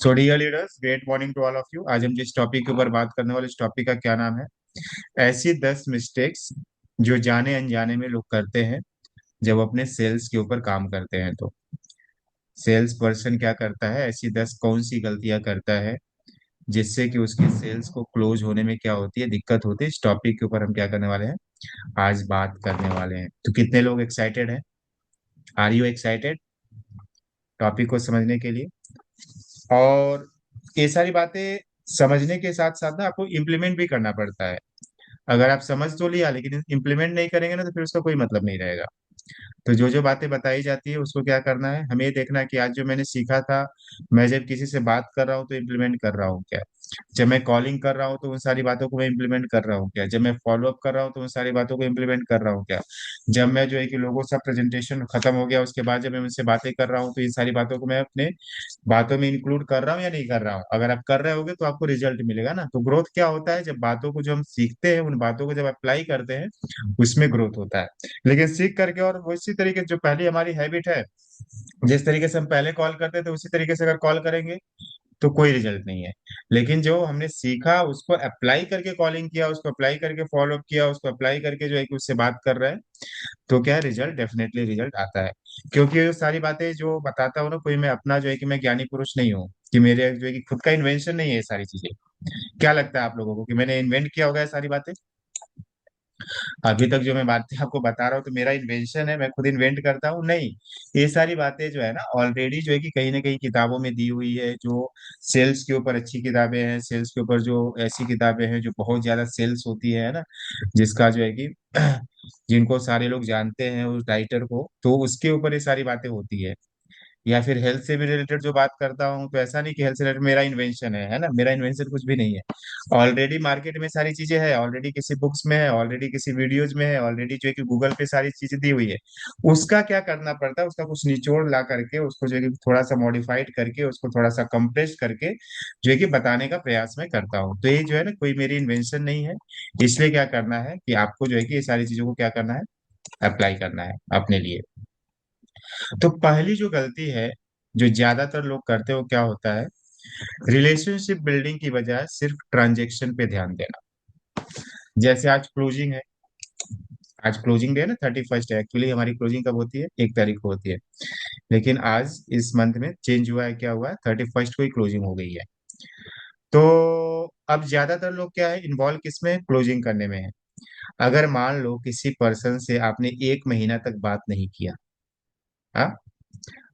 So dear leaders, great morning to all of you. आज हम जिस टॉपिक के ऊपर बात करने वाले, इस टॉपिक का क्या नाम है? ऐसी 10 मिस्टेक्स जो जाने अनजाने में लोग करते हैं जब अपने सेल्स के ऊपर काम करते हैं। तो सेल्स पर्सन क्या करता है, ऐसी 10 कौन सी गलतियां करता है जिससे कि उसके सेल्स को क्लोज होने में क्या होती है, दिक्कत होती है। इस टॉपिक के ऊपर हम क्या करने वाले हैं, आज बात करने वाले हैं। तो कितने लोग एक्साइटेड हैं? आर यू एक्साइटेड टॉपिक को समझने के लिए? और ये सारी बातें समझने के साथ साथ ना आपको इम्प्लीमेंट भी करना पड़ता है। अगर आप समझ तो लिया लेकिन इम्प्लीमेंट नहीं करेंगे ना, तो फिर उसका कोई मतलब नहीं रहेगा। तो जो जो बातें बताई जाती है उसको क्या करना है, हमें ये देखना है कि आज जो मैंने सीखा था, मैं जब किसी से बात कर रहा हूँ तो इम्प्लीमेंट कर रहा हूँ क्या? जब मैं कॉलिंग कर रहा हूँ तो उन सारी बातों को मैं इम्प्लीमेंट कर रहा हूँ क्या? जब मैं फॉलो अप कर रहा हूँ तो उन सारी बातों को इम्प्लीमेंट कर रहा हूँ क्या? जब मैं जो है कि लोगों से प्रेजेंटेशन खत्म हो गया उसके बाद जब मैं उनसे बातें कर रहा हूँ तो इन सारी बातों को मैं अपने बातों में इंक्लूड कर रहा हूँ या नहीं कर रहा हूँ? अगर आप कर रहे होगे तो आपको रिजल्ट मिलेगा ना। तो ग्रोथ क्या होता है, जब बातों को जो हम सीखते हैं उन बातों को जब अप्लाई करते हैं उसमें ग्रोथ होता है। लेकिन सीख करके और उसी तरीके से जो पहली हमारी हैबिट है, जिस तरीके से हम पहले कॉल करते थे उसी तरीके से अगर कॉल करेंगे तो कोई रिजल्ट नहीं है। लेकिन जो हमने सीखा उसको अप्लाई करके कॉलिंग किया, उसको अप्लाई करके फॉलो अप किया, उसको अप्लाई करके जो है कि उससे बात कर रहे हैं, तो क्या है, रिजल्ट डेफिनेटली रिजल्ट आता है। क्योंकि ये सारी बातें जो बताता हूँ ना, कोई मैं अपना जो है कि मैं ज्ञानी पुरुष नहीं हूँ, कि मेरे जो है कि खुद का इन्वेंशन नहीं है ये सारी चीजें। क्या लगता है आप लोगों को कि मैंने इन्वेंट किया होगा ये सारी बातें? अभी तक जो मैं बातें आपको बता रहा हूँ तो मेरा इन्वेंशन है, मैं खुद इन्वेंट करता हूँ नहीं। ये सारी बातें जो है ना ऑलरेडी जो है कि कहीं ना कहीं किताबों में दी हुई है। जो सेल्स के ऊपर अच्छी किताबें हैं, सेल्स के ऊपर जो ऐसी किताबें हैं जो बहुत ज्यादा सेल्स होती है ना, जिसका जो है कि जिनको सारे लोग जानते हैं उस राइटर को, तो उसके ऊपर ये सारी बातें होती है। या फिर हेल्थ से भी रिलेटेड जो बात करता हूँ तो ऐसा नहीं कि हेल्थ से रिलेटेड मेरा इन्वेंशन है ना, मेरा इन्वेंशन कुछ भी नहीं है। ऑलरेडी मार्केट में सारी चीजें है, ऑलरेडी किसी बुक्स में है, ऑलरेडी किसी वीडियोज में है, ऑलरेडी जो है कि गूगल पे सारी चीजें दी हुई है। उसका क्या करना पड़ता है, उसका कुछ निचोड़ ला करके उसको जो है कि थोड़ा सा मॉडिफाइड करके उसको थोड़ा सा कंप्रेस करके जो है कि बताने का प्रयास मैं करता हूँ। तो ये जो है ना कोई मेरी इन्वेंशन नहीं है। इसलिए क्या करना है कि आपको जो है कि ये सारी चीजों को क्या करना है, अप्लाई करना है अपने लिए। तो पहली जो गलती है जो ज्यादातर लोग करते हो क्या होता है, रिलेशनशिप बिल्डिंग की बजाय सिर्फ ट्रांजेक्शन पे ध्यान देना। जैसे आज क्लोजिंग है, आज क्लोजिंग डे है ना, 31st है। एक्चुअली हमारी क्लोजिंग कब होती है, 1 तारीख को होती है। लेकिन आज इस मंथ में चेंज हुआ है, क्या हुआ है, 31st को ही क्लोजिंग हो गई है। तो अब ज्यादातर लोग क्या है, इन्वॉल्व किसमें, क्लोजिंग करने में है। अगर मान लो किसी पर्सन से आपने 1 महीना तक बात नहीं किया, हाँ,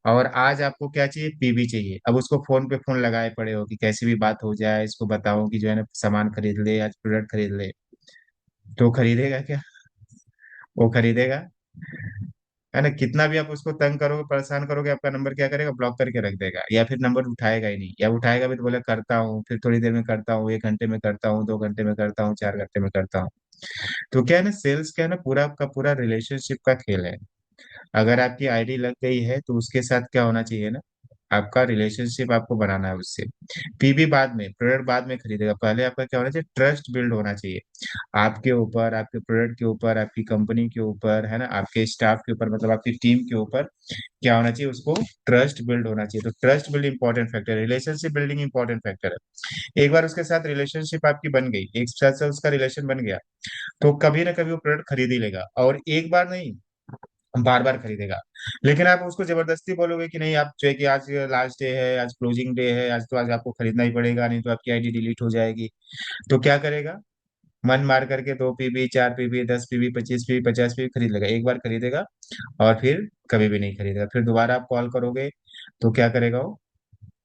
और आज आपको क्या चाहिए, पीबी चाहिए। अब उसको फोन पे फोन लगाए पड़े हो कि कैसी भी बात हो जाए, इसको बताओ कि जो है ना सामान खरीद ले, आज प्रोडक्ट खरीद ले। तो खरीदेगा क्या? वो खरीदेगा? है ना, कितना भी आप उसको तंग करोगे, परेशान करोगे, आपका नंबर क्या करेगा, ब्लॉक करके रख देगा। या फिर नंबर उठाएगा ही नहीं, या उठाएगा भी तो बोले करता हूँ, फिर थोड़ी देर में करता हूँ, 1 घंटे में करता हूँ, 2 घंटे में करता हूँ, 4 घंटे में करता हूँ। तो क्या है ना, सेल्स क्या है ना, पूरा का पूरा रिलेशनशिप का खेल है। अगर आपकी आईडी लग गई है तो उसके साथ क्या होना चाहिए ना, आपका रिलेशनशिप आपको बनाना है उससे। पीबी बाद में, प्रोडक्ट बाद में खरीदेगा, पहले आपका क्या होना चाहिए, ट्रस्ट बिल्ड होना चाहिए आपके ऊपर, आपके प्रोडक्ट के ऊपर, आपकी कंपनी के ऊपर, है ना, आपके स्टाफ के ऊपर, मतलब आपकी टीम के ऊपर क्या होना चाहिए, उसको ट्रस्ट बिल्ड होना चाहिए। तो ट्रस्ट बिल्ड इंपॉर्टेंट फैक्टर है, रिलेशनशिप बिल्डिंग इंपॉर्टेंट फैक्टर है। एक बार उसके साथ रिलेशनशिप आपकी बन गई, एक साथ से उसका रिलेशन बन गया, तो कभी ना कभी वो प्रोडक्ट खरीद ही लेगा, और एक बार नहीं, बार बार खरीदेगा। लेकिन आप उसको जबरदस्ती बोलोगे कि नहीं, आप जो है कि आज लास्ट डे है, आज क्लोजिंग डे है, आज तो आज आपको खरीदना ही पड़ेगा, नहीं तो आपकी आईडी डिलीट हो जाएगी। तो क्या करेगा, मन मार करके 2 PB, 4 PB, 10 PB, 25 PB, 50 PB खरीद लेगा, एक बार खरीदेगा और फिर कभी भी नहीं खरीदेगा। फिर दोबारा आप कॉल करोगे तो क्या करेगा वो,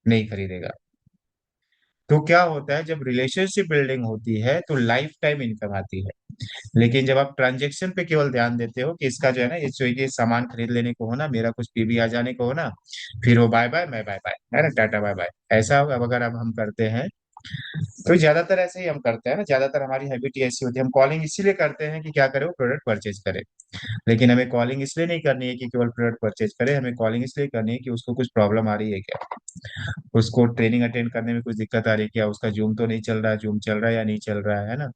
नहीं खरीदेगा। तो क्या होता है, जब रिलेशनशिप बिल्डिंग होती है तो लाइफ टाइम इनकम आती है। लेकिन जब आप ट्रांजेक्शन पे केवल ध्यान देते हो कि इसका जो है ना, ये जो ये सामान खरीद लेने को हो ना, मेरा कुछ पीबी आ जाने को हो ना, फिर वो बाय बाय, मैं बाय बाय, है ना, टाटा बाय बाय, ऐसा अब अगर अब हम करते हैं तो ज्यादातर ऐसे ही हम करते हैं ना, ज्यादातर हमारी हैबिट ऐसी होती है, हम कॉलिंग इसीलिए करते हैं कि क्या करें, वो प्रोडक्ट परचेज करे। लेकिन हमें कॉलिंग इसलिए नहीं करनी है कि केवल प्रोडक्ट परचेज करे, हमें कॉलिंग इसलिए करनी है कि उसको कुछ प्रॉब्लम आ रही है क्या, उसको ट्रेनिंग अटेंड करने में कुछ दिक्कत आ रही है क्या, उसका जूम तो नहीं चल रहा, जूम चल रहा है या नहीं चल रहा है ना,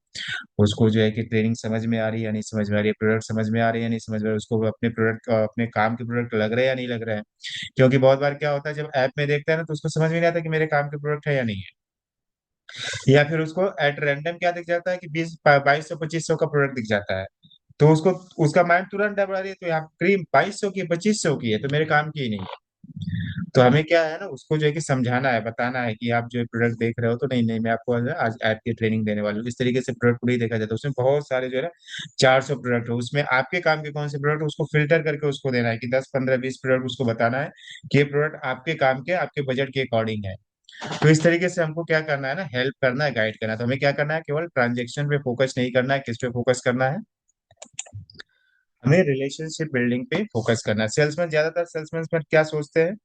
उसको जो है कि ट्रेनिंग समझ में आ रही है या नहीं समझ में आ रही है, प्रोडक्ट समझ में आ रही है या नहीं समझ में आ रही है, उसको अपने प्रोडक्ट, अपने काम के प्रोडक्ट लग रहे हैं या नहीं लग रहे हैं। क्योंकि बहुत बार क्या होता है, जब ऐप में देखता है ना तो उसको समझ में नहीं आता कि मेरे काम के प्रोडक्ट है या नहीं है, या फिर उसको एट रैंडम क्या दिख जाता है कि 2200 2500 का प्रोडक्ट दिख जाता है। तो उसको, उसका माइंड तुरंत डाइवर्ट, रही है तो यहाँ क्रीम 2200 की 2500 की है तो मेरे काम की ही नहीं है। तो हमें क्या है ना, उसको जो है कि समझाना है, बताना है कि आप जो प्रोडक्ट देख रहे हो तो नहीं नहीं, मैं आपको आज ऐप की ट्रेनिंग देने वाली हूँ। इस तरीके से प्रोडक्ट को नहीं देखा जाता, उसमें बहुत सारे जो है ना 400 प्रोडक्ट है, उसमें आपके काम के कौन से प्रोडक्ट, उसको फिल्टर करके उसको देना है कि 10 15 20 प्रोडक्ट उसको बताना है कि ये प्रोडक्ट आपके काम के, आपके बजट के अकॉर्डिंग है। तो इस तरीके से हमको क्या करना है ना, हेल्प करना है, गाइड करना है। तो हमें क्या करना है, केवल ट्रांजेक्शन पे फोकस नहीं करना है, किस पे फोकस करना है, हमें रिलेशनशिप बिल्डिंग पे फोकस करना है। सेल्समैन, ज्यादातर सेल्समैन क्या सोचते हैं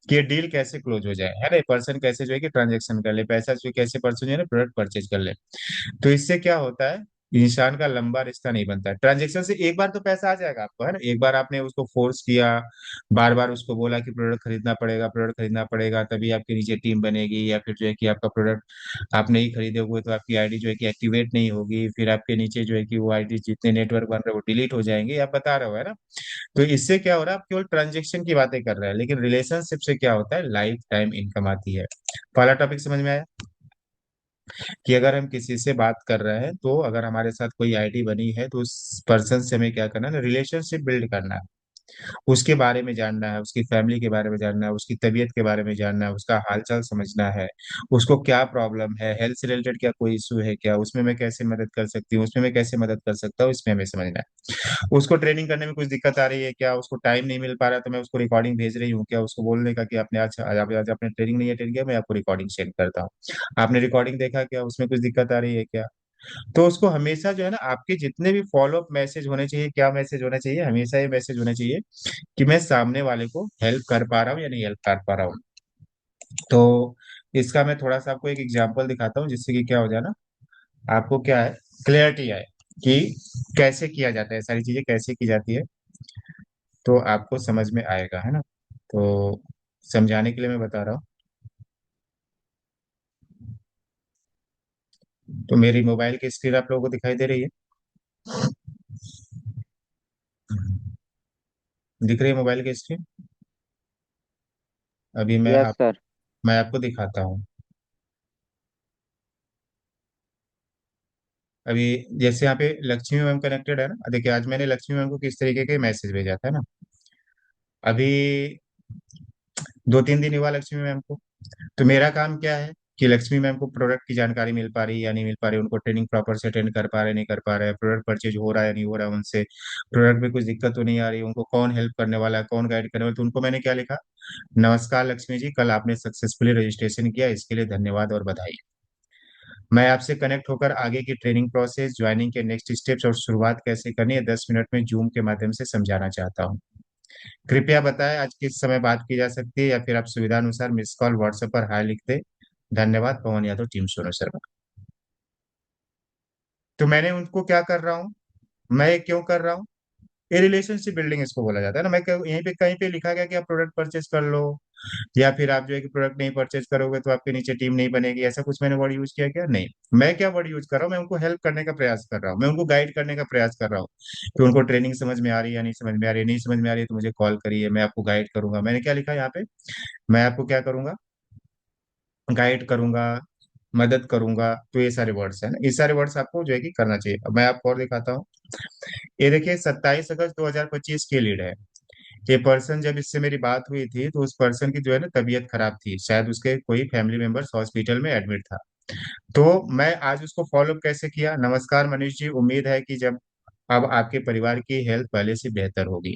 कि ये डील कैसे क्लोज हो जाए, है ना, पर्सन कैसे जो है कि ट्रांजेक्शन कर ले, पैसा जो कैसे पर्सन जो है ना प्रोडक्ट परचेज कर ले। तो इससे क्या होता है, इंसान का लंबा रिश्ता नहीं बनता है। ट्रांजेक्शन से एक बार तो पैसा आ जाएगा आपको, है ना, एक बार आपने उसको फोर्स किया, बार बार उसको बोला कि प्रोडक्ट खरीदना पड़ेगा, प्रोडक्ट खरीदना पड़ेगा, तभी आपके नीचे टीम बनेगी, या फिर जो है कि आपका प्रोडक्ट आप नहीं खरीदोगे तो आपकी आईडी जो है कि एक्टिवेट नहीं होगी, फिर आपके नीचे जो है कि वो आईडी जितने नेटवर्क बन रहे हैं वो डिलीट हो जाएंगे, आप बता रहे हो, है ना। तो इससे क्या हो रहा है, आप केवल ट्रांजेक्शन की बातें कर रहे हैं, लेकिन रिलेशनशिप से क्या होता है, लाइफ टाइम इनकम आती है। पहला टॉपिक समझ में आया कि अगर हम किसी से बात कर रहे हैं, तो अगर हमारे साथ कोई आईडी बनी है तो उस पर्सन से हमें क्या करना है, रिलेशनशिप बिल्ड करना है, उसके बारे में जानना है, उसकी फैमिली के बारे में जानना है, उसकी तबीयत के बारे में जानना है, उसका हालचाल समझना है, उसको क्या प्रॉब्लम है, हेल्थ से रिलेटेड क्या कोई इशू है क्या, उसमें मैं कैसे मदद कर सकती हूँ, उसमें मैं कैसे मदद कर सकता हूँ, इसमें हमें समझना है। उसको ट्रेनिंग करने में कुछ दिक्कत आ रही है क्या, उसको टाइम नहीं मिल पा रहा तो मैं उसको रिकॉर्डिंग भेज रही हूँ क्या, उसको बोलने का कि आपने आज आपने ट्रेनिंग नहीं अटेंड किया, मैं आपको रिकॉर्डिंग सेंड करता हूँ, आपने रिकॉर्डिंग देखा क्या, उसमें कुछ दिक्कत आ रही है क्या। तो उसको हमेशा जो है ना, आपके जितने भी फॉलो अप मैसेज होने चाहिए, क्या मैसेज होना चाहिए, हमेशा ये मैसेज होना चाहिए कि मैं सामने वाले को हेल्प कर पा रहा हूँ या नहीं हेल्प कर पा रहा हूँ। तो इसका मैं थोड़ा सा आपको एक एग्जांपल दिखाता हूँ, जिससे कि क्या हो जाए ना, आपको क्या है, क्लियरिटी आए कि कैसे किया जाता है, सारी चीजें कैसे की जाती है, तो आपको समझ में आएगा, है ना। तो समझाने के लिए मैं बता रहा हूँ। तो मेरी मोबाइल की स्क्रीन आप लोगों को दिखाई दे रही है, दिख रही है मोबाइल की स्क्रीन। अभी यस सर। मैं आपको दिखाता हूँ। अभी जैसे यहाँ पे लक्ष्मी मैम कनेक्टेड है ना, देखिए आज मैंने लक्ष्मी मैम को किस तरीके के मैसेज भेजा था ना। अभी 2 3 दिन हुआ लक्ष्मी मैम को। तो मेरा काम क्या है कि लक्ष्मी मैम को प्रोडक्ट की जानकारी मिल पा रही है या नहीं मिल पा रही, उनको ट्रेनिंग प्रॉपर से अटेंड कर पा रहे नहीं कर पा रहे, प्रोडक्ट परचेज हो रहा है नहीं हो रहा है उनसे, प्रोडक्ट में कुछ दिक्कत तो नहीं आ रही, उनको कौन हेल्प करने वाला है, कौन गाइड करने वाला है। तो उनको मैंने क्या लिखा, नमस्कार लक्ष्मी जी, कल आपने सक्सेसफुली रजिस्ट्रेशन किया, इसके लिए धन्यवाद और बधाई। मैं आपसे कनेक्ट होकर आगे की ट्रेनिंग प्रोसेस, ज्वाइनिंग के नेक्स्ट स्टेप्स और शुरुआत कैसे करनी है 10 मिनट में जूम के माध्यम से समझाना चाहता हूँ। कृपया बताएं आज किस समय बात की जा सकती है, या फिर आप सुविधा अनुसार मिस कॉल व्हाट्सएप पर हाई लिख दे। धन्यवाद, पवन यादव, टीम सोनू शर्मा। तो मैंने उनको क्या कर रहा हूँ, मैं ये क्यों कर रहा हूँ, ये रिलेशनशिप बिल्डिंग इसको बोला जाता है ना। यहीं पे कहीं पे लिखा गया कि आप प्रोडक्ट परचेज कर लो, या फिर आप जो है कि प्रोडक्ट नहीं परचेज करोगे तो आपके नीचे टीम नहीं बनेगी, ऐसा कुछ मैंने वर्ड यूज किया क्या, नहीं। मैं क्या वर्ड यूज कर रहा हूँ, मैं उनको हेल्प करने का प्रयास कर रहा हूँ, मैं उनको गाइड करने का प्रयास कर रहा हूँ कि उनको ट्रेनिंग समझ में आ रही है या नहीं समझ में आ रही है, नहीं समझ में आ रही है तो मुझे कॉल करिए, मैं आपको गाइड करूंगा। मैंने क्या लिखा यहाँ पे, मैं आपको क्या करूंगा, गाइड करूंगा, मदद करूंगा। तो ये सारे वर्ड्स है ना, ये सारे वर्ड्स आपको जो है कि करना चाहिए। अब मैं आपको और दिखाता हूँ। ये देखिए 27 अगस्त 2025 की लीड है। ये पर्सन, जब इससे मेरी बात हुई थी तो उस पर्सन की जो है ना तबीयत खराब थी, शायद उसके कोई फैमिली मेंबर्स हॉस्पिटल में एडमिट था। तो मैं आज उसको फॉलो अप कैसे किया, नमस्कार मनीष जी, उम्मीद है कि जब अब आपके परिवार की हेल्थ पहले से बेहतर होगी।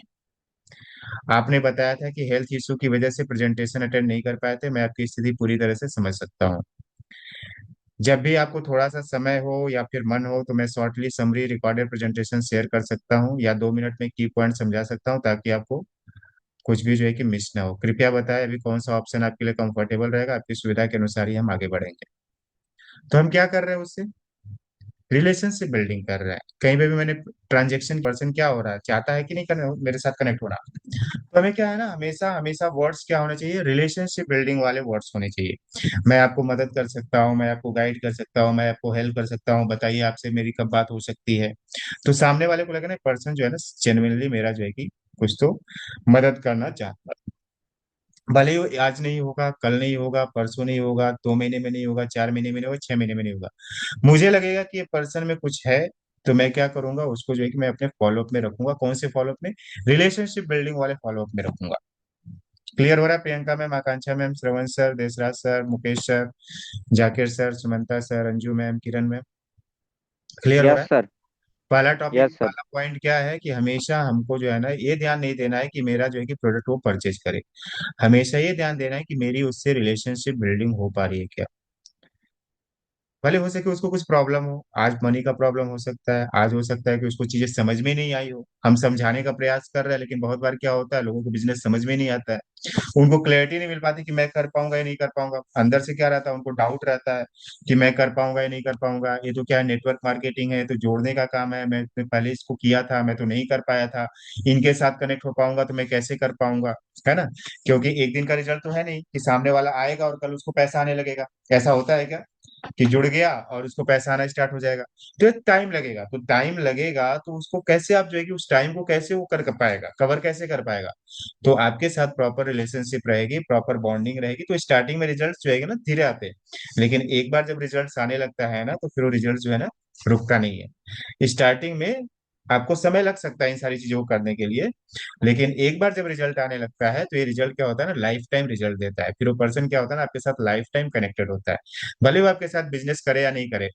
आपने बताया था कि हेल्थ इशू की वजह से प्रेजेंटेशन अटेंड नहीं कर पाए थे, मैं आपकी स्थिति पूरी तरह से समझ सकता हूँ। जब भी आपको थोड़ा सा समय हो या फिर मन हो तो मैं shortly summary recorded presentation share कर सकता हूँ, या 2 मिनट में की पॉइंट समझा सकता हूँ, ताकि आपको कुछ भी जो है कि मिस ना हो। कृपया बताएं अभी कौन सा ऑप्शन आपके लिए कंफर्टेबल रहेगा, आपकी सुविधा के अनुसार ही हम आगे बढ़ेंगे। तो हम क्या कर रहे हैं उससे, रिलेशनशिप बिल्डिंग कर रहा है। कहीं पे भी मैंने ट्रांजेक्शन, पर्सन क्या हो रहा है, चाहता है कि नहीं करना मेरे साथ कनेक्ट होना। तो हमें क्या है ना, हमेशा हमेशा वर्ड्स क्या होने चाहिए, रिलेशनशिप बिल्डिंग वाले वर्ड्स होने चाहिए। मैं आपको मदद कर सकता हूँ, मैं आपको गाइड कर सकता हूँ, मैं आपको हेल्प कर सकता हूँ, बताइए आपसे मेरी कब बात हो सकती है। तो सामने वाले को लगे ना, पर्सन जो है ना जेनुइनली मेरा जो है कि कुछ तो मदद करना चाहता है। भले ही वो आज नहीं होगा, कल नहीं होगा, परसों नहीं होगा, 2 महीने में नहीं होगा, 4 महीने में नहीं होगा, 6 महीने में नहीं होगा, मुझे लगेगा कि ये पर्सन में कुछ है, तो मैं क्या करूंगा, उसको जो है कि मैं अपने फॉलोअप में रखूंगा। कौन से फॉलोअप में, रिलेशनशिप बिल्डिंग वाले फॉलोअप में रखूंगा। क्लियर हो रहा है? Priyanka ma'am, Akanksha ma'am, Shravan sir, Desraj sir, Mukesh sir, Zakir sir, Sumanta sir, Anju ma'am, Kiran ma'am, clear हो रहा यस है? सर। पहला टॉपिक, यस सर। पहला पॉइंट क्या है कि हमेशा हमको जो है ना ये ध्यान नहीं देना है कि मेरा जो है कि प्रोडक्ट वो परचेज करे। हमेशा ये ध्यान देना है कि मेरी उससे रिलेशनशिप बिल्डिंग हो पा रही है क्या। भले हो सके उसको कुछ प्रॉब्लम हो, आज मनी का प्रॉब्लम हो सकता है, आज हो सकता है कि उसको चीजें समझ में नहीं आई हो, हम समझाने का प्रयास कर रहे हैं, लेकिन बहुत बार क्या होता है, लोगों को बिजनेस समझ में नहीं आता है। उनको क्लैरिटी नहीं मिल पाती कि मैं कर पाऊंगा या नहीं कर पाऊंगा। अंदर से क्या रहता है, उनको डाउट रहता है कि मैं कर पाऊंगा या नहीं कर पाऊंगा। ये तो क्या है, नेटवर्क मार्केटिंग है, तो जोड़ने का काम है, मैं पहले इसको किया था, मैं तो नहीं कर पाया था, इनके साथ कनेक्ट हो पाऊंगा तो मैं कैसे कर पाऊंगा, है ना। क्योंकि एक दिन का रिजल्ट तो है नहीं कि सामने वाला आएगा और कल उसको पैसा आने लगेगा। ऐसा होता है क्या कि जुड़ गया और उसको पैसा आना स्टार्ट हो जाएगा? तो टाइम लगेगा, तो टाइम लगेगा तो उसको कैसे आप जो है कि उस टाइम को कैसे वो कर पाएगा, कवर कैसे कर पाएगा। तो आपके साथ प्रॉपर रिलेशनशिप रहेगी, प्रॉपर बॉन्डिंग रहेगी, तो स्टार्टिंग में रिजल्ट्स जो है ना धीरे आते हैं, लेकिन एक बार जब रिजल्ट्स आने लगता है ना, तो फिर वो रिजल्ट जो है ना रुकता नहीं है। स्टार्टिंग में आपको समय लग सकता है इन सारी चीजों को करने के लिए, लेकिन एक बार जब रिजल्ट आने लगता है तो ये रिजल्ट क्या होता है ना, लाइफ टाइम रिजल्ट देता है। फिर वो पर्सन क्या होता है ना, आपके साथ लाइफ टाइम कनेक्टेड होता है। भले वो आपके साथ बिजनेस करे या नहीं करे,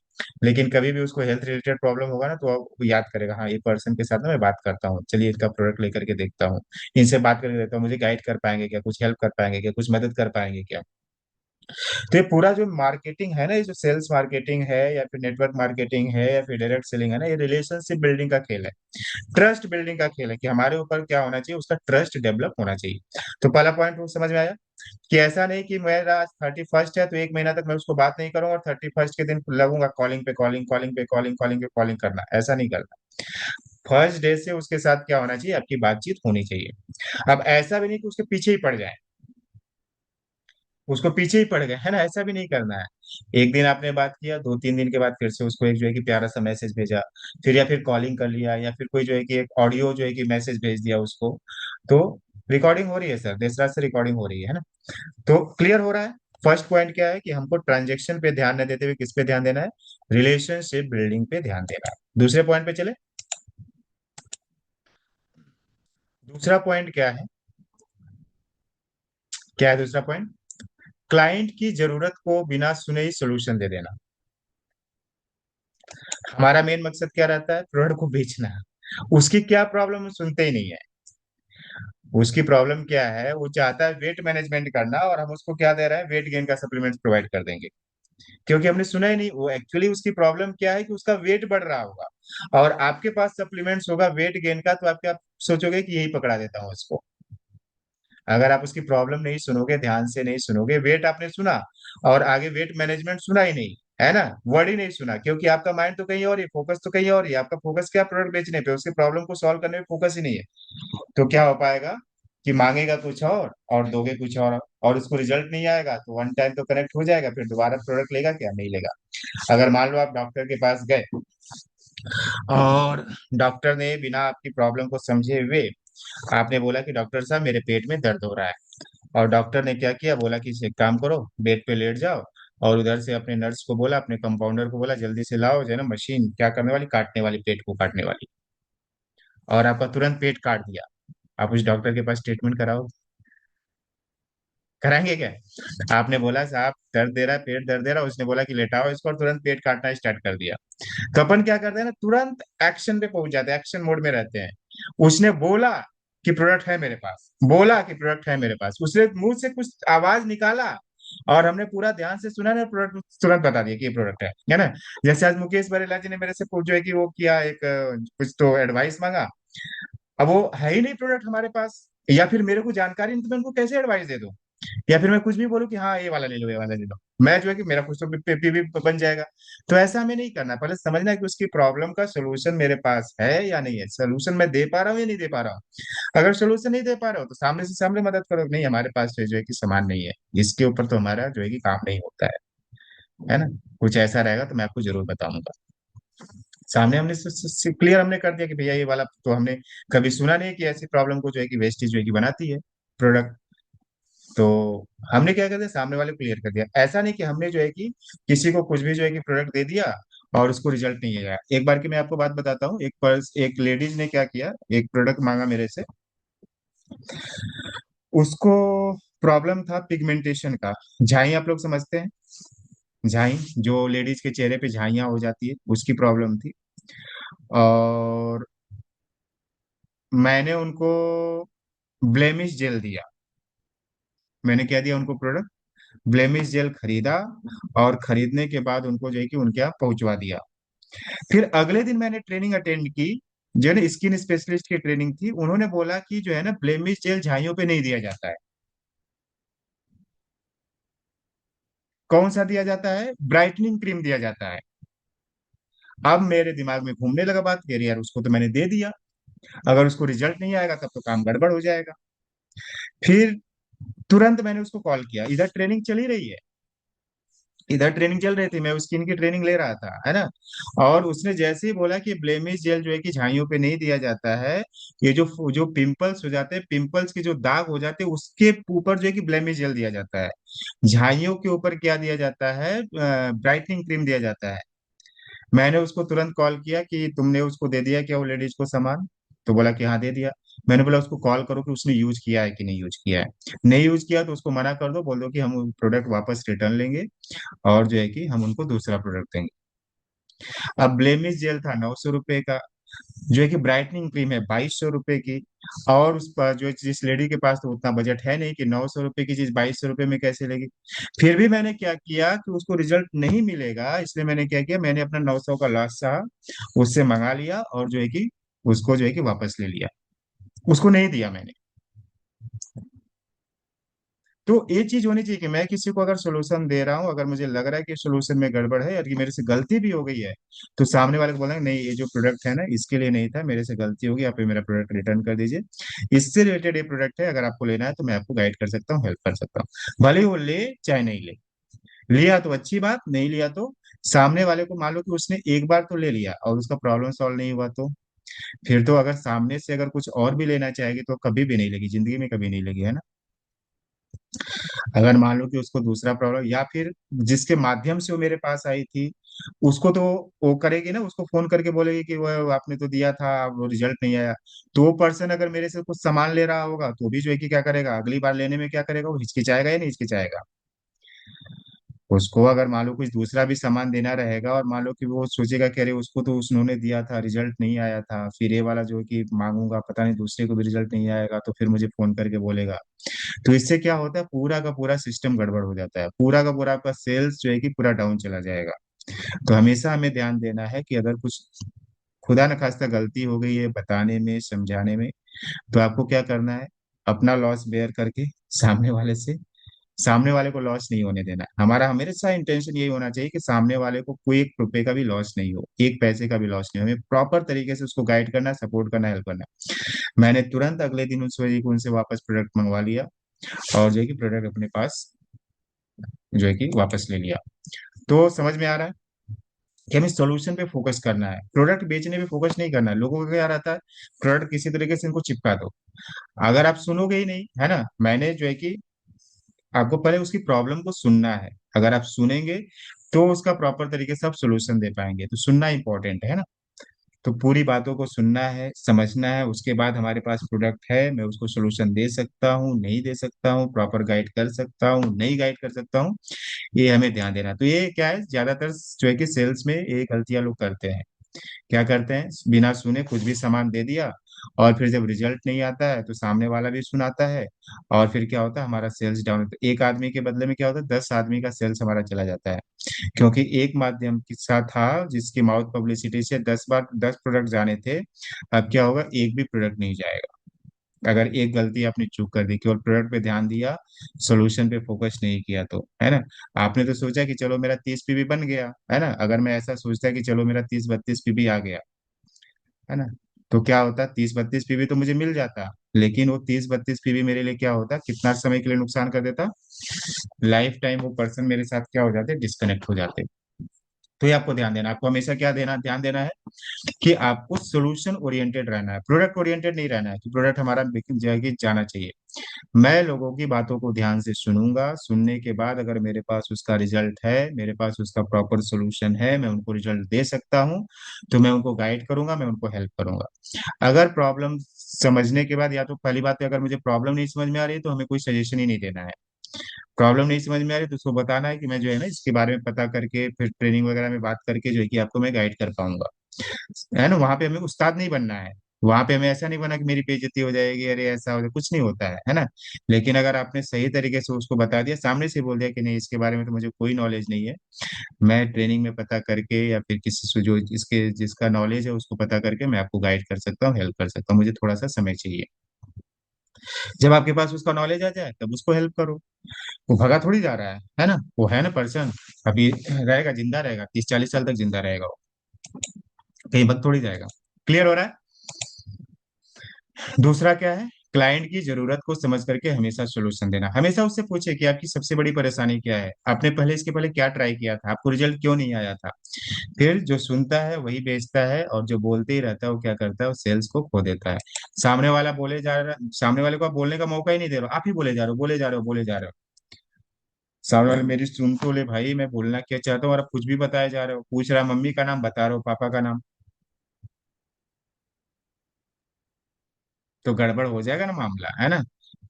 लेकिन कभी भी उसको हेल्थ रिलेटेड प्रॉब्लम होगा ना, तो वो याद करेगा, हाँ ये पर्सन के साथ ना मैं बात करता हूँ, चलिए इसका प्रोडक्ट लेकर के देखता हूँ, इनसे बात करके देखता हूँ, मुझे गाइड कर पाएंगे क्या, कुछ हेल्प कर पाएंगे क्या, कुछ मदद कर पाएंगे क्या। तो ये पूरा जो मार्केटिंग है ना, ये जो सेल्स मार्केटिंग है या फिर नेटवर्क मार्केटिंग है या फिर डायरेक्ट सेलिंग है ना, ये रिलेशनशिप बिल्डिंग का खेल है, ट्रस्ट बिल्डिंग का खेल है, कि हमारे ऊपर क्या होना चाहिए, उसका ट्रस्ट डेवलप होना चाहिए। तो पहला पॉइंट वो समझ में आया, कि ऐसा नहीं कि मेरा आज 31 है तो 1 महीना तक मैं उसको बात नहीं करूंगा और 31 के दिन लगूंगा कॉलिंग पे कॉलिंग, कॉलिंग पे कॉलिंग, कॉलिंग पे कॉलिंग करना, ऐसा नहीं करना। फर्स्ट डे से उसके साथ क्या होना चाहिए, आपकी बातचीत होनी चाहिए। अब ऐसा भी नहीं कि उसके पीछे ही पड़ जाए, उसको पीछे ही पड़ गए, है ना, ऐसा भी नहीं करना है। एक दिन आपने बात किया, 2-3 दिन के बाद फिर से उसको एक जो है कि प्यारा सा मैसेज भेजा, फिर या फिर कॉलिंग कर लिया, या फिर कोई जो है कि एक ऑडियो जो है कि मैसेज भेज दिया उसको। तो रिकॉर्डिंग हो रही है सर, देश रात से रिकॉर्डिंग हो रही है ना। तो क्लियर हो रहा है? फर्स्ट पॉइंट क्या है कि हमको ट्रांजेक्शन पे ध्यान न देते हुए किस पे ध्यान देना है, रिलेशनशिप बिल्डिंग पे ध्यान देना है। दूसरे पॉइंट पे चले। दूसरा पॉइंट क्या है, क्या है दूसरा पॉइंट, क्लाइंट की जरूरत को बिना सुने ही सोल्यूशन दे देना। हमारा मेन मकसद क्या रहता है, प्रोडक्ट को बेचना। उसकी क्या प्रॉब्लम है सुनते ही नहीं है। उसकी प्रॉब्लम क्या है, वो चाहता है वेट मैनेजमेंट करना, और हम उसको क्या दे रहे हैं, वेट गेन का सप्लीमेंट प्रोवाइड कर देंगे। क्योंकि हमने सुना ही नहीं, वो एक्चुअली उसकी प्रॉब्लम क्या है कि उसका वेट बढ़ रहा होगा, और आपके पास सप्लीमेंट्स होगा वेट गेन का, तो आप सोचोगे कि यही पकड़ा देता हूँ इसको। अगर आप उसकी प्रॉब्लम नहीं सुनोगे, ध्यान से नहीं सुनोगे, वेट आपने सुना और आगे वेट मैनेजमेंट सुना ही नहीं, है ना, वर्ड ही नहीं सुना, क्योंकि आपका माइंड तो कहीं और ही, फोकस तो कहीं और ही, आपका फोकस क्या, प्रोडक्ट बेचने पे, उसकी प्रॉब्लम को सॉल्व करने में फोकस ही नहीं है। तो क्या हो पाएगा कि मांगेगा कुछ और दोगे कुछ और उसको रिजल्ट नहीं आएगा, तो वन टाइम तो कनेक्ट हो जाएगा, फिर दोबारा प्रोडक्ट लेगा क्या, नहीं लेगा। अगर मान लो आप डॉक्टर के पास गए और डॉक्टर ने बिना आपकी प्रॉब्लम को समझे हुए आपने बोला कि डॉक्टर साहब मेरे पेट में दर्द हो रहा है, और डॉक्टर ने क्या किया, बोला कि एक काम करो, बेड पे लेट जाओ, और उधर से अपने नर्स को बोला, अपने कंपाउंडर को बोला, जल्दी से लाओ जो है ना मशीन, क्या करने वाली, काटने वाली, पेट को काटने वाली, और आपका तुरंत पेट काट दिया। आप उस डॉक्टर के पास ट्रीटमेंट कराओ, कराएंगे क्या? आपने बोला साहब दर्द दे रहा है, पेट दर्द दे रहा है, उसने बोला कि लेटाओ इसको, और तुरंत पेट काटना स्टार्ट कर दिया। तो अपन क्या करते हैं ना, तुरंत एक्शन पे पहुंच जाते हैं, एक्शन मोड में रहते हैं। उसने बोला कि प्रोडक्ट है मेरे पास, बोला कि प्रोडक्ट है मेरे पास, उसने मुंह से कुछ आवाज निकाला, और हमने पूरा ध्यान से सुना ना, प्रोडक्ट तुरंत बता दिया कि ये प्रोडक्ट है ना। जैसे आज मुकेश बरेला जी ने मेरे से जो है कि वो किया, एक कुछ तो एडवाइस मांगा, अब वो है ही नहीं प्रोडक्ट हमारे पास, या फिर मेरे को जानकारी नहीं, तो मैं उनको कैसे एडवाइस दे दूं। या फिर मैं कुछ भी बोलूँ कि हाँ ये वाला ले लो, ये वाला ले लो, मैं जो है कि मेरा कुछ तो भी बन जाएगा। तो ऐसा हमें नहीं करना, पहले समझना है कि उसकी प्रॉब्लम का सोल्यूशन मेरे पास है या नहीं है, सोल्यूशन मैं दे पा रहा हूँ या नहीं दे पा रहा हूँ। अगर सोल्यूशन नहीं दे पा रहे हो तो सामने से सामने मदद करो, नहीं हमारे पास जो है कि सामान नहीं है, इसके ऊपर तो हमारा जो है कि काम नहीं होता है ना। कुछ ऐसा रहेगा तो मैं आपको जरूर बताऊंगा। सामने हमने क्लियर हमने कर दिया कि भैया ये वाला तो हमने कभी सुना नहीं कि ऐसी प्रॉब्लम को जो है कि वेस्टेज जो है कि बनाती है प्रोडक्ट। तो हमने क्या कर दिया, सामने वाले को क्लियर कर दिया। ऐसा नहीं कि हमने जो है कि किसी को कुछ भी जो है कि प्रोडक्ट दे दिया और उसको रिजल्ट नहीं आया। एक बार की मैं आपको बात बताता हूँ, एक लेडीज ने क्या किया, एक प्रोडक्ट मांगा मेरे से। उसको प्रॉब्लम था पिगमेंटेशन का, झाई आप लोग समझते हैं, झाई जो लेडीज के चेहरे पे झाइयां हो जाती है उसकी प्रॉब्लम थी। और मैंने उनको ब्लेमिश जेल दिया। मैंने क्या दिया उनको प्रोडक्ट, ब्लेमिश जेल खरीदा, और खरीदने के बाद उनको जो है कि उनके यहाँ पहुंचवा दिया। फिर अगले दिन मैंने ट्रेनिंग अटेंड की, जो है स्किन स्पेशलिस्ट की ट्रेनिंग थी। उन्होंने बोला कि जो है ना ब्लेमिश जेल झाइयों पे नहीं दिया जाता है। कौन सा दिया जाता है, ब्राइटनिंग क्रीम दिया जाता है। अब मेरे दिमाग में घूमने लगा बात कि अरे यार उसको तो मैंने दे दिया, अगर उसको रिजल्ट नहीं आएगा तब तो काम गड़बड़ हो जाएगा। फिर तुरंत मैंने उसको कॉल किया, इधर ट्रेनिंग चली रही है, इधर ट्रेनिंग चल रही थी, मैं उसकी इनकी ट्रेनिंग ले रहा था, है ना। और उसने जैसे ही बोला कि ब्लेमिश जेल जो है कि झाइयों पे नहीं दिया जाता है, ये जो जो पिंपल्स हो जाते हैं, पिंपल्स के जो दाग हो जाते हैं उसके ऊपर जो है कि ब्लेमिश जेल दिया जाता है। झाइयों के ऊपर क्या दिया जाता है, ब्राइटनिंग क्रीम दिया जाता है। मैंने उसको तुरंत कॉल किया कि तुमने उसको दे दिया क्या वो लेडीज को सामान। तो बोला कि हाँ दे दिया। मैंने बोला उसको कॉल करो कि उसने यूज किया है कि नहीं यूज किया है। नहीं यूज किया तो उसको मना कर दो, बोल दो कि हम प्रोडक्ट वापस रिटर्न लेंगे, और जो है कि हम उनको दूसरा प्रोडक्ट देंगे। अब ब्लेमिश जेल था 900 रुपए का, जो है कि ब्राइटनिंग क्रीम है 2200 रुपए की। और उस पर जो जिस लेडी के पास तो उतना बजट है नहीं कि 900 रुपए की चीज 2200 रुपए में कैसे लेगी। फिर भी मैंने क्या किया कि उसको रिजल्ट नहीं मिलेगा, इसलिए मैंने क्या किया, मैंने अपना 900 का लॉस था उससे मंगा लिया, और जो है कि उसको जो है कि वापस ले लिया, उसको नहीं दिया मैंने। तो ये चीज होनी चाहिए कि मैं किसी को अगर सोल्यूशन दे रहा हूँ, अगर मुझे लग रहा है कि सोल्यूशन में गड़बड़ है और ये मेरे से गलती भी हो गई है, तो सामने वाले को बोलना नहीं ये जो प्रोडक्ट है ना इसके लिए नहीं था, मेरे से गलती होगी, आप ये मेरा प्रोडक्ट रिटर्न कर दीजिए। इससे रिलेटेड ये प्रोडक्ट है, अगर आपको लेना है तो मैं आपको गाइड कर सकता हूँ, हेल्प कर सकता हूँ, भले वो ले चाहे नहीं ले। लिया तो अच्छी बात, नहीं लिया तो सामने वाले को मान लो कि उसने एक बार तो ले लिया और उसका प्रॉब्लम सॉल्व नहीं हुआ, तो फिर तो अगर सामने से अगर कुछ और भी लेना चाहेगी तो कभी भी नहीं लेगी, जिंदगी में कभी नहीं लेगी, है ना। अगर मान लो कि उसको दूसरा प्रॉब्लम, या फिर जिसके माध्यम से वो मेरे पास आई थी उसको तो वो करेगी ना, उसको फोन करके बोलेगी कि वो आपने तो दिया था वो रिजल्ट नहीं आया। तो वो पर्सन अगर मेरे से कुछ सामान ले रहा होगा तो भी जो है कि क्या करेगा, अगली बार लेने में क्या करेगा, वो हिचकिचाएगा या नहीं हिचकिचाएगा। उसको अगर मान लो कुछ दूसरा भी सामान देना रहेगा और मान लो कि वो सोचेगा कि अरे उसको तो उन्होंने दिया था रिजल्ट नहीं आया था, फिर ये वाला जो है कि मांगूंगा पता नहीं दूसरे को भी रिजल्ट नहीं आएगा तो फिर मुझे फोन करके बोलेगा। तो इससे क्या होता है, पूरा का पूरा सिस्टम गड़बड़ हो जाता है, पूरा का पूरा आपका सेल्स जो है कि पूरा डाउन चला जाएगा। तो हमेशा हमें ध्यान देना है कि अगर कुछ खुदा न खास्ता गलती हो गई है बताने में समझाने में, तो आपको क्या करना है, अपना लॉस बेयर करके सामने वाले से, सामने वाले को लॉस नहीं होने देना। हमारा हमेशा इंटेंशन यही होना चाहिए कि सामने वाले को कोई एक रुपए का भी लॉस नहीं हो, एक पैसे का भी लॉस नहीं हो, हमें प्रॉपर तरीके से उसको गाइड करना, सपोर्ट करना, हेल्प करना। मैंने तुरंत अगले दिन उस वजह को उनसे वापस प्रोडक्ट मंगवा लिया, और जो है कि प्रोडक्ट अपने पास जो है कि वापस ले लिया। तो समझ में आ रहा है कि हमें सॉल्यूशन पे फोकस करना है, प्रोडक्ट बेचने पे फोकस नहीं करना है। लोगों को क्या रहता है, प्रोडक्ट किसी तरीके से इनको चिपका दो, अगर आप सुनोगे ही नहीं, है ना। मैंने जो है कि आपको पहले उसकी प्रॉब्लम को सुनना है, अगर आप सुनेंगे तो उसका प्रॉपर तरीके से आप सोल्यूशन दे पाएंगे, तो सुनना इंपॉर्टेंट है ना। तो पूरी बातों को सुनना है, समझना है, उसके बाद हमारे पास प्रोडक्ट है, मैं उसको सोल्यूशन दे सकता हूँ नहीं दे सकता हूँ, प्रॉपर गाइड कर सकता हूँ नहीं गाइड कर सकता हूँ, ये हमें ध्यान देना। तो ये क्या है, ज्यादातर जो है कि सेल्स में ये गलतियां लोग करते हैं, क्या करते हैं, बिना सुने कुछ भी सामान दे दिया, और फिर जब रिजल्ट नहीं आता है तो सामने वाला भी सुनाता है, और फिर क्या होता है, हमारा सेल्स डाउन होता है। एक आदमी के बदले में क्या होता है, 10 आदमी का सेल्स हमारा चला जाता है, क्योंकि एक माध्यम के साथ था जिसकी माउथ पब्लिसिटी से 10 बार 10 प्रोडक्ट जाने थे। अब क्या होगा, एक भी प्रोडक्ट नहीं जाएगा। अगर एक गलती आपने चूक कर दी, केवल प्रोडक्ट पे ध्यान दिया, सोल्यूशन पे फोकस नहीं किया, तो है ना। आपने तो सोचा कि चलो मेरा 30 पीबी बन गया, है ना। अगर मैं ऐसा सोचता कि चलो मेरा 30-32 पीबी आ गया, है ना, तो क्या होता, 30-32 पीबी तो मुझे मिल जाता। लेकिन वो 30-32 पीबी मेरे लिए क्या होता, कितना समय के लिए नुकसान कर देता, लाइफ टाइम वो पर्सन मेरे साथ क्या हो जाते, डिस्कनेक्ट हो जाते। तो ये आपको ध्यान देना, आपको हमेशा क्या देना, ध्यान देना है कि आपको सोल्यूशन ओरिएंटेड रहना है, प्रोडक्ट ओरिएंटेड नहीं रहना है कि प्रोडक्ट हमारा बिक जाएगी जाना चाहिए। मैं लोगों की बातों को ध्यान से सुनूंगा, सुनने के बाद अगर मेरे पास उसका रिजल्ट है, मेरे पास उसका प्रॉपर सोल्यूशन है, मैं उनको रिजल्ट दे सकता हूँ, तो मैं उनको गाइड करूंगा, मैं उनको हेल्प करूंगा। अगर प्रॉब्लम समझने के बाद, या तो पहली बात है, अगर मुझे प्रॉब्लम नहीं समझ में आ रही है तो हमें कोई सजेशन ही नहीं देना है। प्रॉब्लम नहीं समझ में आ रही तो उसको बताना है कि मैं जो है ना इसके बारे में पता करके फिर ट्रेनिंग वगैरह में बात करके जो है कि आपको मैं गाइड कर पाऊंगा, है ना। वहां पे हमें उस्ताद नहीं बनना है, वहां पे हमें ऐसा नहीं बना कि मेरी बेइज्जती हो जाएगी, अरे ऐसा हो जाए, कुछ नहीं होता है ना। लेकिन अगर आपने सही तरीके से उसको बता दिया, सामने से बोल दिया कि नहीं इसके बारे में तो मुझे कोई नॉलेज नहीं है, मैं ट्रेनिंग में पता करके या फिर किसी से जो इसके जिसका नॉलेज है उसको पता करके मैं आपको गाइड कर सकता हूँ, हेल्प कर सकता हूँ, मुझे थोड़ा सा समय चाहिए। जब आपके पास उसका नॉलेज आ जाए तब उसको हेल्प करो। वो भगा थोड़ी जा रहा है ना, वो है ना पर्सन, अभी रहेगा, जिंदा रहेगा, 30-40 साल तक जिंदा रहेगा वो, कहीं भग थोड़ी जाएगा। क्लियर हो रहा है। दूसरा क्या है, क्लाइंट की जरूरत को समझ करके हमेशा सोल्यूशन देना। हमेशा उससे पूछे कि आपकी सबसे बड़ी परेशानी क्या है, आपने पहले इसके पहले क्या ट्राई किया था, आपको रिजल्ट क्यों नहीं आया था। फिर जो सुनता है वही बेचता है, और जो बोलते ही रहता है वो क्या करता है, वो सेल्स को खो देता है। सामने वाला बोले जा रहा, सामने वाले को आप बोलने का मौका ही नहीं दे रहे हो, आप ही बोले जा रहे हो, बोले जा रहे हो, बोले जा रहे हो। सामने वाले मेरी सुन तो ले भाई, मैं बोलना क्या चाहता हूँ, और आप कुछ भी बताए जा रहे हो, पूछ रहा मम्मी का नाम बता रहे हो, पापा का नाम, तो गड़बड़ हो जाएगा ना मामला, है ना।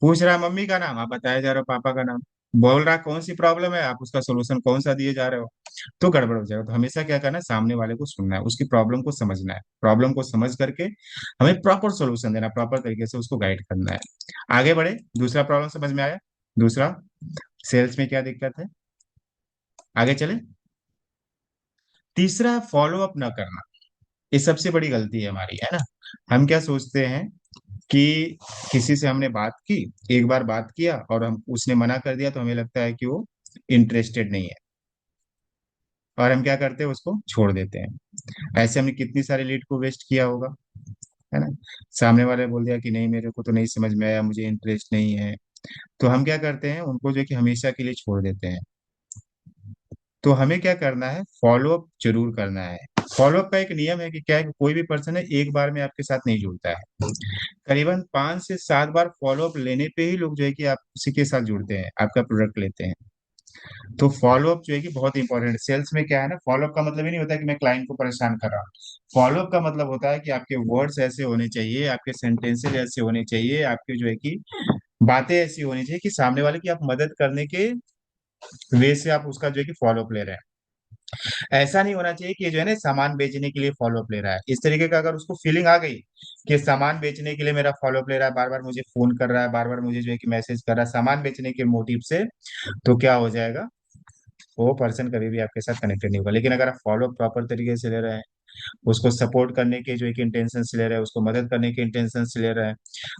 पूछ रहा मम्मी का नाम, आप बताए जा रहे हो पापा का नाम, बोल रहा कौन सी प्रॉब्लम है, आप उसका सोल्यूशन कौन सा दिए जा रहे हो, तो गड़बड़ हो जाएगा। तो हमेशा क्या करना है, सामने वाले को सुनना है, उसकी प्रॉब्लम को समझना है, प्रॉब्लम को समझ करके हमें प्रॉपर सोल्यूशन देना, प्रॉपर तरीके से उसको गाइड करना है। आगे बढ़े, दूसरा प्रॉब्लम समझ में आया। दूसरा, सेल्स में क्या दिक्कत है, आगे चले। तीसरा, फॉलो अप न करना। ये सबसे बड़ी गलती है हमारी, है ना। हम क्या सोचते हैं कि किसी से हमने बात की, एक बार बात किया और हम उसने मना कर दिया तो हमें लगता है कि वो इंटरेस्टेड नहीं है, और हम क्या करते हैं, उसको छोड़ देते हैं। ऐसे हमने कितनी सारी लीड को वेस्ट किया होगा, है ना। सामने वाले बोल दिया कि नहीं मेरे को तो नहीं समझ में आया, मुझे इंटरेस्ट नहीं है, तो हम क्या करते हैं, उनको जो है कि हमेशा के लिए छोड़ देते हैं। तो हमें क्या करना है, फॉलो अप जरूर करना है। फॉलो अप का एक नियम है कि क्या है कि कोई भी पर्सन है एक बार में आपके साथ नहीं जुड़ता है, करीबन 5 से 7 बार फॉलो अप लेने पे ही लोग जो है कि आप उसी के साथ जुड़ते हैं, आपका प्रोडक्ट लेते हैं। तो फॉलो अप जो है कि बहुत इंपॉर्टेंट है। सेल्स में क्या है ना, फॉलो अप का मतलब ही नहीं होता कि मैं क्लाइंट को परेशान कर रहा हूँ। फॉलो अप का मतलब होता है कि आपके वर्ड्स ऐसे होने चाहिए, आपके सेंटेंसेस ऐसे होने चाहिए, आपके जो है कि बातें ऐसी होनी चाहिए कि सामने वाले की आप मदद करने के वे से आप उसका जो है कि फॉलो अप ले रहे हैं। ऐसा नहीं होना चाहिए कि जो है ना सामान बेचने के लिए फॉलो अप ले रहा है, इस तरीके का अगर उसको फीलिंग आ गई कि सामान बेचने के लिए मेरा फॉलो अप ले रहा है, बार बार मुझे फोन कर रहा है, बार बार मुझे जो है कि मैसेज कर रहा है सामान बेचने के मोटिव से, तो क्या हो जाएगा, वो पर्सन कभी भी आपके साथ कनेक्टेड नहीं होगा। लेकिन अगर आप फॉलो अप प्रॉपर तरीके से ले रहे हैं, उसको सपोर्ट करने के जो एक इंटेंशन से ले रहे हैं, उसको मदद करने के इंटेंशन से ले रहे हैं,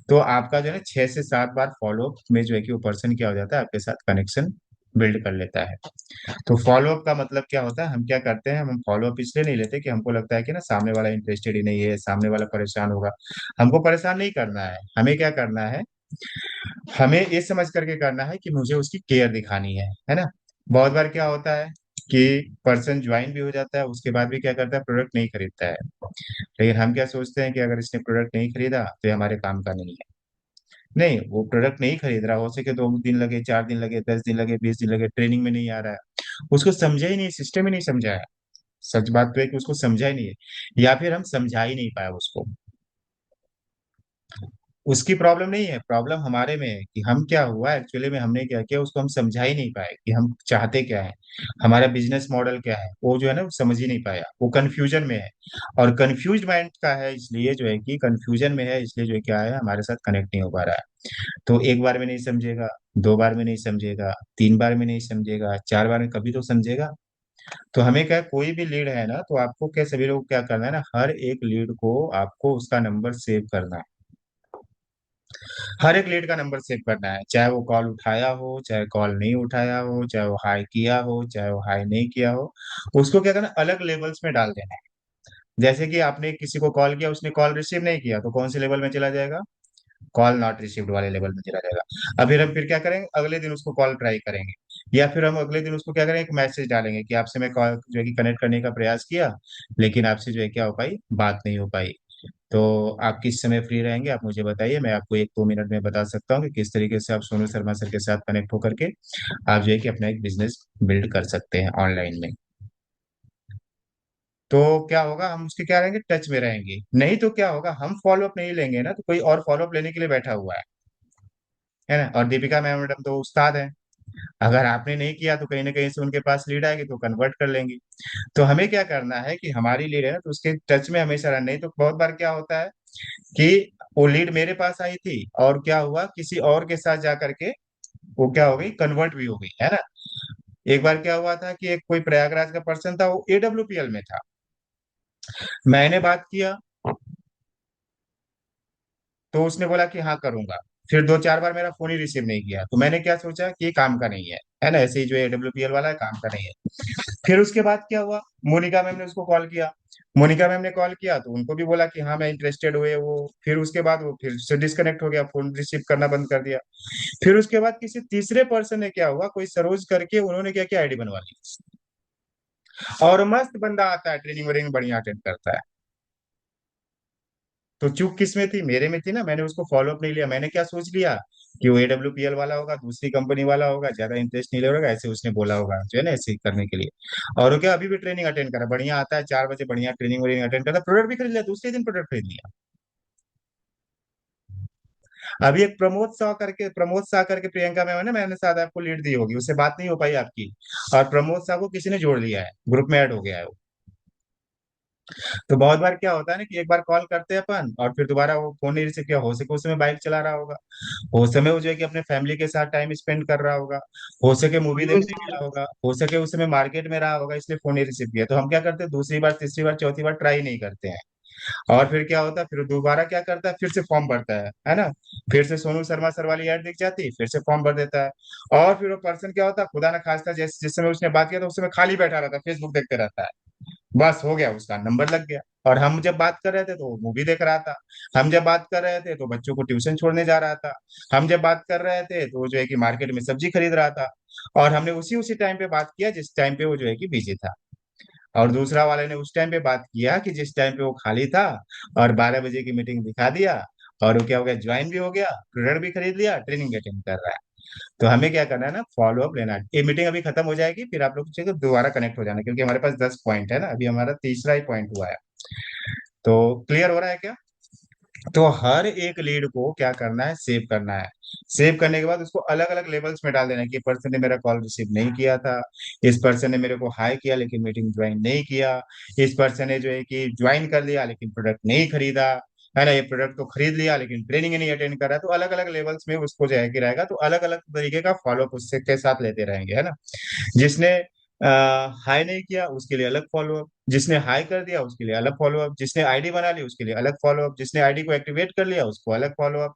तो आपका जो है ना 6 से 7 बार फॉलो अप में जो है कि वो पर्सन क्या हो जाता है, आपके साथ कनेक्शन बिल्ड कर लेता है। तो फॉलो अप का मतलब क्या होता है, हम क्या करते हैं, हम फॉलो अप इसलिए नहीं लेते कि हमको लगता है कि ना सामने वाला इंटरेस्टेड ही नहीं है, सामने वाला परेशान होगा। हमको परेशान नहीं करना है, हमें क्या करना है, हमें ये समझ करके करना है कि मुझे उसकी केयर दिखानी है ना। बहुत बार क्या होता है कि पर्सन ज्वाइन भी हो जाता है, उसके बाद भी क्या करता है, प्रोडक्ट नहीं खरीदता है। लेकिन हम क्या सोचते हैं कि अगर इसने प्रोडक्ट नहीं खरीदा तो ये हमारे काम का नहीं है। नहीं, वो प्रोडक्ट नहीं खरीद रहा, हो सके 2 दिन लगे, 4 दिन लगे, 10 दिन लगे, 20 दिन लगे, ट्रेनिंग में नहीं आ रहा है, उसको समझा ही नहीं, सिस्टम ही नहीं समझा है। सच बात तो है कि उसको समझा ही नहीं है, या फिर हम समझा ही नहीं पाए उसको। उसकी प्रॉब्लम नहीं है, प्रॉब्लम हमारे में है कि हम क्या हुआ एक्चुअली में, हमने क्या किया, उसको हम समझा ही नहीं पाए कि हम चाहते क्या है, हमारा बिजनेस मॉडल क्या है, वो जो है ना वो समझ ही नहीं पाया, वो कंफ्यूजन में है। और कंफ्यूज माइंड का है, इसलिए जो है कि कंफ्यूजन में है, इसलिए जो है क्या है, हमारे साथ कनेक्ट नहीं हो पा रहा है। तो एक बार में नहीं समझेगा, 2 बार में नहीं समझेगा, 3 बार में नहीं समझेगा, 4 बार में कभी तो समझेगा। तो हमें क्या, कोई भी लीड है ना, तो आपको क्या, सभी लोग क्या करना है ना, हर एक लीड को आपको उसका नंबर सेव करना है। हर एक लीड का नंबर सेव करना है, चाहे वो कॉल उठाया हो, चाहे कॉल नहीं उठाया हो, चाहे वो हाई किया हो, चाहे वो हाई नहीं किया हो। उसको क्या करना, अलग लेवल्स में डाल देना है। जैसे कि आपने किसी को कॉल किया, उसने कॉल रिसीव नहीं किया, तो कौन से लेवल में चला जाएगा, कॉल नॉट रिसीव्ड वाले लेवल में चला जाएगा। अब फिर क्या करेंगे, अगले दिन उसको कॉल ट्राई करेंगे, या फिर हम अगले दिन उसको क्या करेंगे, एक मैसेज डालेंगे कि आपसे मैं कॉल जो है कि कनेक्ट करने का प्रयास किया, लेकिन आपसे जो है क्या हो पाई, बात नहीं हो पाई। तो आप किस समय फ्री रहेंगे, आप मुझे बताइए, मैं आपको 1-2 मिनट में बता सकता हूँ कि किस तरीके से आप सोनू शर्मा सर के साथ कनेक्ट होकर के आप जो है कि अपना एक बिजनेस बिल्ड कर सकते हैं ऑनलाइन में। तो क्या होगा, हम उसके क्या रहेंगे, टच में रहेंगे। नहीं तो क्या होगा, हम फॉलो अप नहीं लेंगे ना, तो कोई और फॉलो अप लेने के लिए बैठा हुआ है ना। और दीपिका मैडम तो उस्ताद है, अगर आपने नहीं किया तो कहीं ना कहीं से उनके पास लीड आएगी तो कन्वर्ट कर लेंगी। तो हमें क्या करना है कि हमारी लीड है ना, तो उसके टच में हमेशा रहना। नहीं तो बहुत बार क्या होता है कि वो लीड मेरे पास आई थी और क्या हुआ, किसी और के साथ जा करके वो क्या हो गई, कन्वर्ट भी हो गई, है ना। एक बार क्या हुआ था कि एक कोई प्रयागराज का पर्सन था, वो AWPL में था। मैंने बात किया तो उसने बोला कि हाँ करूंगा। फिर 2-4 बार मेरा फोन ही रिसीव नहीं किया, तो मैंने क्या सोचा कि ये काम का नहीं है ना, ऐसे ही जो AWPL वाला है, काम का नहीं है। फिर उसके बाद क्या हुआ, मोनिका मैम ने उसको कॉल किया। मोनिका मैम ने कॉल किया तो उनको भी बोला कि हाँ मैं इंटरेस्टेड हुए वो। फिर उसके बाद वो फिर से डिस्कनेक्ट हो गया, फोन रिसीव करना बंद कर दिया। फिर उसके बाद किसी तीसरे पर्सन ने क्या हुआ, कोई सरोज करके, उन्होंने क्या किया, आईडी बनवा ली। और मस्त बंदा आता है, ट्रेनिंग व्रेनिंग बढ़िया अटेंड करता है। तो चूक किस में थी, मेरे में थी ना, मैंने उसको फॉलो अप नहीं लिया। मैंने क्या सोच लिया कि वो AWPL वाला होगा, दूसरी कंपनी वाला होगा, ज्यादा इंटरेस्ट नहीं लेगा, ऐसे उसने बोला होगा जो है ना, ऐसे ही करने के लिए। और वो क्या, अभी भी ट्रेनिंग अटेंड करा, बढ़िया आता है, 4 बजे बढ़िया ट्रेनिंग व्रेनिंग अटेंड करता, प्रोडक्ट भी खरीद लिया, दूसरे दिन प्रोडक्ट खरीद लिया। अभी एक प्रमोद शाह करके प्रियंका मैम है ना, मैंने शायद आपको लीड दी होगी, उससे बात नहीं हो पाई आपकी। और प्रमोद शाह को किसी ने जोड़ लिया है, ग्रुप में ऐड हो गया है वो। तो बहुत बार क्या होता है ना कि एक बार कॉल करते हैं अपन और फिर दोबारा वो फोन नहीं रिसीव किया, हो सके उस समय बाइक चला रहा होगा, हो समय वो जो है कि अपने फैमिली के साथ टाइम स्पेंड कर रहा होगा, हो सके मूवी देखने गया होगा, हो सके उस समय मार्केट में रहा होगा, इसलिए फोन नहीं रिसीव किया। तो हम क्या करते हैं, दूसरी बार, तीसरी बार, चौथी बार ट्राई नहीं करते हैं। और फिर क्या होता है, फिर दोबारा क्या करता है, फिर से फॉर्म भरता है ना। फिर से सोनू शर्मा सर वाली ऐड दिख जाती है, फिर से फॉर्म भर देता है। और फिर वो पर्सन क्या होता है, खुदा ना खास्ता, जैसे जिस समय उसने बात किया था उस समय खाली बैठा रहता है, फेसबुक देखते रहता है। बस हो गया, उसका नंबर लग गया। और हम जब बात कर रहे थे तो वो मूवी देख रहा था, हम जब बात कर रहे थे तो बच्चों को ट्यूशन छोड़ने जा रहा था, हम जब बात कर रहे थे तो वो जो है कि मार्केट में सब्जी खरीद रहा था। और हमने उसी उसी टाइम पे बात किया जिस टाइम पे वो जो है कि बिजी था। और दूसरा वाले ने उस टाइम पे बात किया कि जिस टाइम पे वो खाली था, और 12 बजे की मीटिंग दिखा दिया। और वो क्या हो गया, ज्वाइन भी हो गया, प्रोडक्ट भी खरीद लिया, ट्रेनिंग अटेंड कर रहा है। तो हमें क्या करना है ना, फॉलो अप लेना है। ये मीटिंग अभी खत्म हो जाएगी, फिर आप लोग चाहिए तो दोबारा कनेक्ट हो जाना, क्योंकि हमारे पास 10 पॉइंट है ना, अभी हमारा तीसरा ही पॉइंट हुआ है। तो क्लियर हो रहा है क्या। तो हर एक लीड को क्या करना है, सेव करना है। सेव करने के बाद उसको अलग अलग लेवल्स में डाल देना है कि पर्सन ने मेरा कॉल रिसीव नहीं किया था, इस पर्सन ने मेरे को हाई किया लेकिन मीटिंग ज्वाइन नहीं किया, इस पर्सन ने जो है कि ज्वाइन कर लिया लेकिन प्रोडक्ट नहीं खरीदा, है ना, ये प्रोडक्ट तो खरीद लिया लेकिन ट्रेनिंग ही नहीं अटेंड करा। तो अलग अलग लेवल्स में उसको जो है कि रहेगा, तो अलग अलग तरीके का फॉलोअप उससे के साथ लेते रहेंगे, है ना। जिसने हाई नहीं किया उसके लिए अलग फॉलोअप, जिसने हाई कर दिया उसके लिए अलग फॉलोअप, जिसने आईडी बना ली उसके लिए अलग फॉलोअप, जिसने आईडी को एक्टिवेट कर लिया उसको अलग फॉलोअप,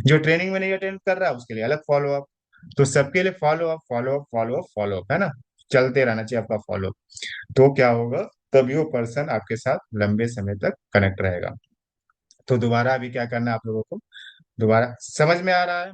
जो ट्रेनिंग में नहीं अटेंड कर रहा उसके लिए अलग फॉलोअप। तो सबके लिए फॉलोअप फॉलोअप फॉलोअप फॉलोअप, है ना, चलते रहना चाहिए आपका फॉलोअप। तो क्या होगा, तभी वो पर्सन आपके साथ लंबे समय तक कनेक्ट रहेगा। तो दोबारा अभी क्या करना है आप लोगों को, दोबारा समझ में आ रहा है।